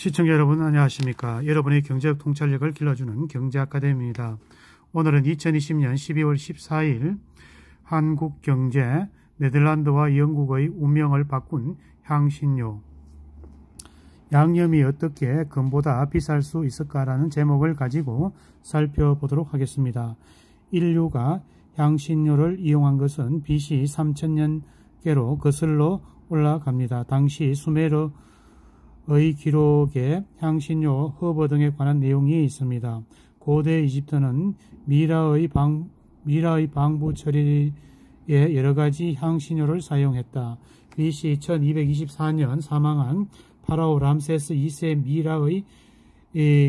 시청자 여러분 안녕하십니까. 여러분의 경제적 통찰력을 길러주는 경제아카데미입니다. 오늘은 2020년 12월 14일 한국경제 네덜란드와 영국의 운명을 바꾼 향신료, 양념이 어떻게 금보다 비쌀 수 있을까라는 제목을 가지고 살펴보도록 하겠습니다. 인류가 향신료를 이용한 것은 BC 3000년께로 거슬러 올라갑니다. 당시 수메르의 기록에 향신료, 허브 등에 관한 내용이 있습니다. 고대 이집트는 미라의 방부 처리에 여러가지 향신료를 사용했다. BC 1224년 사망한 파라오 람세스 2세 미라의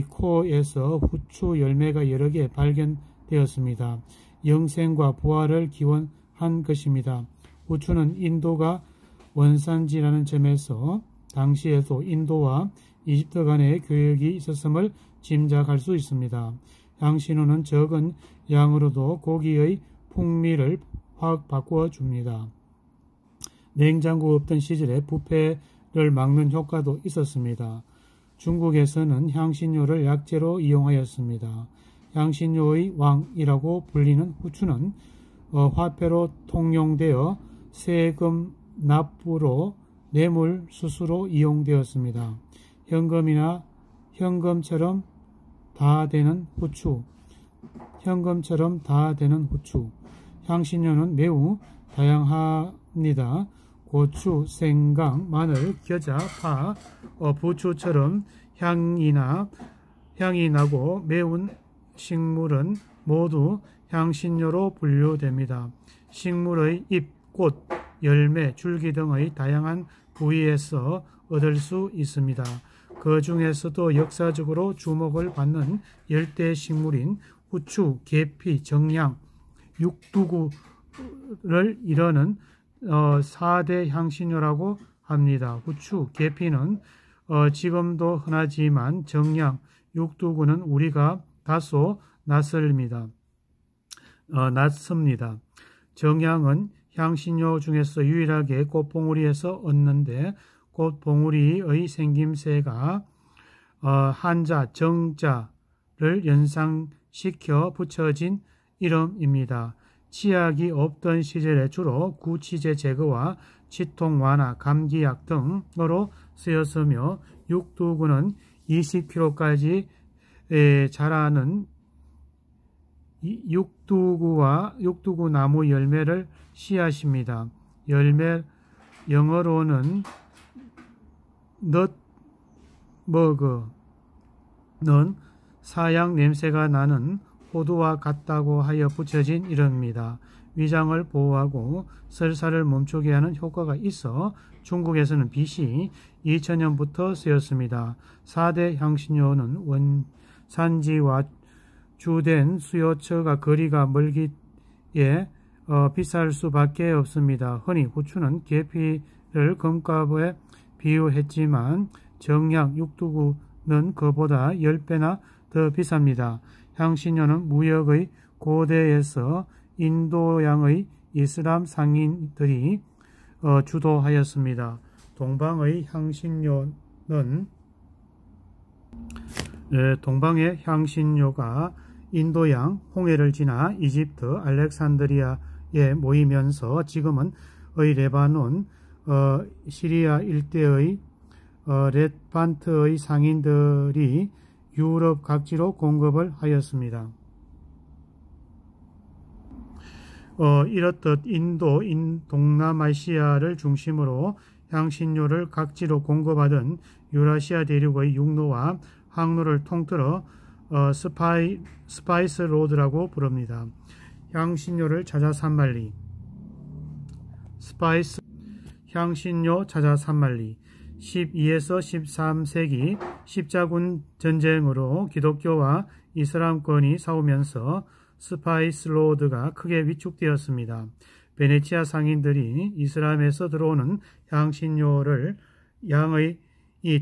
코에서 후추 열매가 여러 개 발견되었습니다. 영생과 부활을 기원한 것입니다. 후추는 인도가 원산지라는 점에서 당시에도 인도와 이집트 간의 교역이 있었음을 짐작할 수 있습니다. 향신료는 적은 양으로도 고기의 풍미를 확 바꾸어줍니다. 냉장고 없던 시절에 부패를 막는 효과도 있었습니다. 중국에서는 향신료를 약재로 이용하였습니다. 향신료의 왕이라고 불리는 후추는 화폐로 통용되어 세금 납부로 뇌물 수수로 이용되었습니다. 현금처럼 다 되는 후추. 향신료는 매우 다양합니다. 고추, 생강, 마늘, 겨자, 파, 부추처럼 향이 나고 매운 식물은 모두 향신료로 분류됩니다. 식물의 잎, 꽃, 열매, 줄기 등의 다양한 부위에서 얻을 수 있습니다. 그 중에서도 역사적으로 주목을 받는 열대 식물인 후추, 계피, 정향, 육두구를 이르는 4대 향신료라고 합니다. 후추, 계피는 지금도 흔하지만 정향, 육두구는 우리가 다소 낯섭니다. 정향은 향신료 중에서 유일하게 꽃봉우리에서 얻는데 꽃봉우리의 생김새가 한자, 정자를 연상시켜 붙여진 이름입니다. 치약이 없던 시절에 주로 구취제 제거와 치통 완화, 감기약 등으로 쓰였으며 육두구는 20kg까지 자라는 육두구 나무 열매를 씨앗입니다. 열매 영어로는 넛머그는 사양 냄새가 나는 호두와 같다고 하여 붙여진 이름입니다. 위장을 보호하고 설사를 멈추게 하는 효과가 있어 중국에서는 BC 2000년부터 쓰였습니다. 4대 향신료는 원산지와 주된 수요처가 거리가 멀기에 비쌀 수밖에 없습니다. 흔히 후추는 계피를 금값에 비유했지만 정향, 육두구는 그보다 10배나 더 비쌉니다. 향신료는 무역의 고대에서 인도양의 이슬람 상인들이 주도하였습니다. 동방의 향신료가 인도양, 홍해를 지나 이집트, 알렉산드리아에 모이면서 지금은 레바논, 시리아 일대의 레반트의 상인들이 유럽 각지로 공급을 하였습니다. 이렇듯 인도, 동남아시아를 중심으로 향신료를 각지로 공급하던 유라시아 대륙의 육로와 항로를 통틀어 스파이스 로드라고 부릅니다. 향신료를 찾아 산만리. 향신료 찾아 산만리. 12에서 13세기 십자군 전쟁으로 기독교와 이슬람권이 싸우면서 스파이스 로드가 크게 위축되었습니다. 베네치아 상인들이 이슬람에서 들어오는 향신료를 양의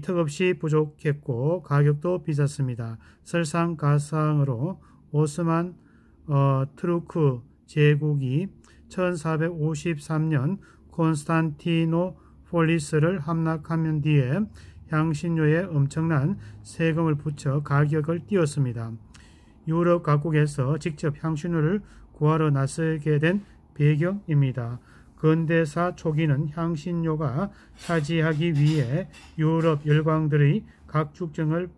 턱없이 부족했고 가격도 비쌌습니다. 설상가상으로 오스만 투르크 제국이 1453년 콘스탄티노폴리스를 함락하면 뒤에 향신료에 엄청난 세금을 붙여 가격을 띄웠습니다. 유럽 각국에서 직접 향신료를 구하러 나서게 된 배경입니다. 근대사 초기는 향신료가 차지하기 위해 유럽 열강들의 각축정으로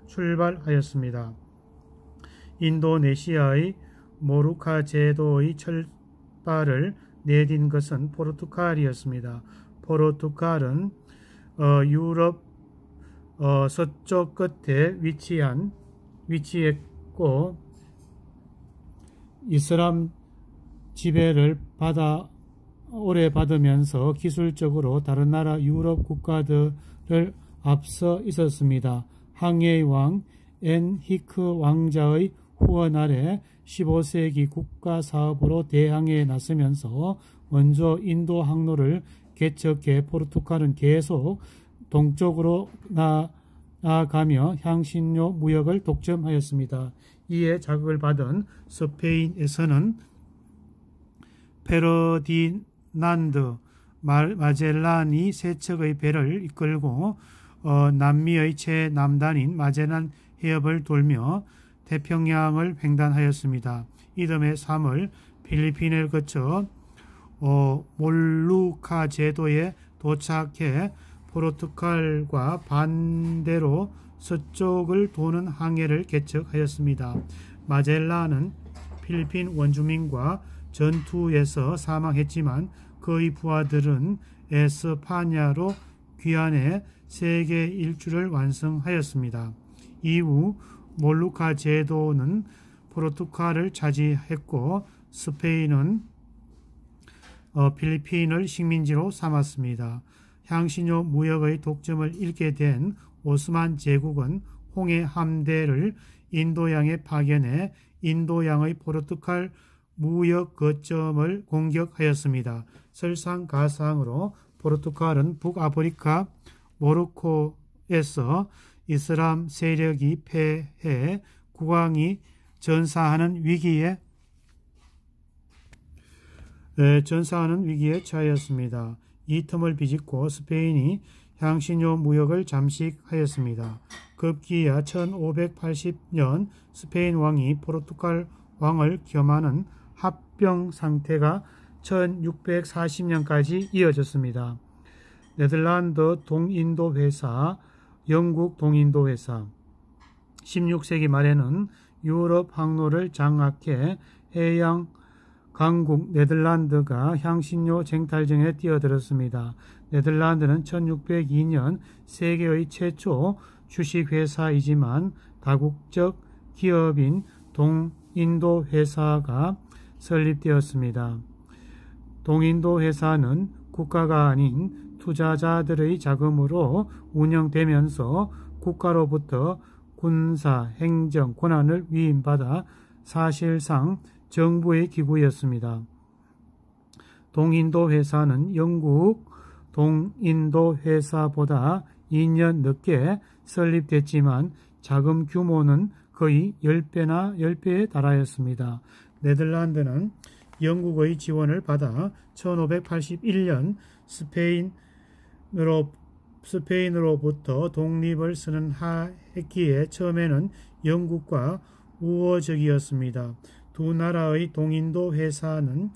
출발하였습니다. 인도네시아의 모루카제도의 철발을 내딘 것은 포르투갈이었습니다. 포르투갈은 유럽 서쪽 끝에 위치했고 이슬람 지배를 오래 받으면서 기술적으로 다른 나라 유럽 국가들을 앞서 있었습니다. 항해의 왕 엔히크 왕자의 후원 아래 15세기 국가사업으로 대항해에 나서면서 먼저 인도 항로를 개척해 포르투갈은 계속 동쪽으로 나아가며 향신료 무역을 독점하였습니다. 이에 자극을 받은 스페인에서는 페르디난드 마젤란이 세 척의 배를 이끌고 남미의 최남단인 마젤란 해협을 돌며 태평양을 횡단하였습니다. 이듬해 3월 필리핀을 거쳐 몰루카 제도에 도착해 포르투갈과 반대로 서쪽을 도는 항해를 개척하였습니다. 마젤란은 필리핀 원주민과 전투에서 사망했지만 그의 부하들은 에스파냐로 귀환해 세계 일주를 완성하였습니다. 이후 몰루카 제도는 포르투갈을 차지했고 스페인은 필리핀을 식민지로 삼았습니다. 향신료 무역의 독점을 잃게 된 오스만 제국은 홍해 함대를 인도양에 파견해 인도양의 포르투갈 무역 거점을 공격하였습니다. 설상가상으로 포르투갈은 북아프리카 모로코에서 이슬람 세력이 패해 국왕이 전사하는 위기에 처하였습니다. 이 틈을 비집고 스페인이 향신료 무역을 잠식하였습니다. 급기야 1580년 스페인 왕이 포르투갈 왕을 겸하는 합병 상태가 1640년까지 이어졌습니다. 네덜란드 동인도 회사, 영국 동인도 회사, 16세기 말에는 유럽 항로를 장악해 해양 강국 네덜란드가 향신료 쟁탈전에 뛰어들었습니다. 네덜란드는 1602년 세계의 최초 주식회사이지만 다국적 기업인 동인도 회사가 설립되었습니다. 동인도 회사는 국가가 아닌 투자자들의 자금으로 운영되면서 국가로부터 군사, 행정 권한을 위임받아 사실상 정부의 기구였습니다. 동인도 회사는 영국 동인도 회사보다 2년 늦게 설립됐지만 자금 규모는 거의 10배에 달하였습니다. 네덜란드는 영국의 지원을 받아 1581년 스페인으로부터 독립을 선언했기에 처음에는 영국과 우호적이었습니다. 두 나라의 동인도 회사는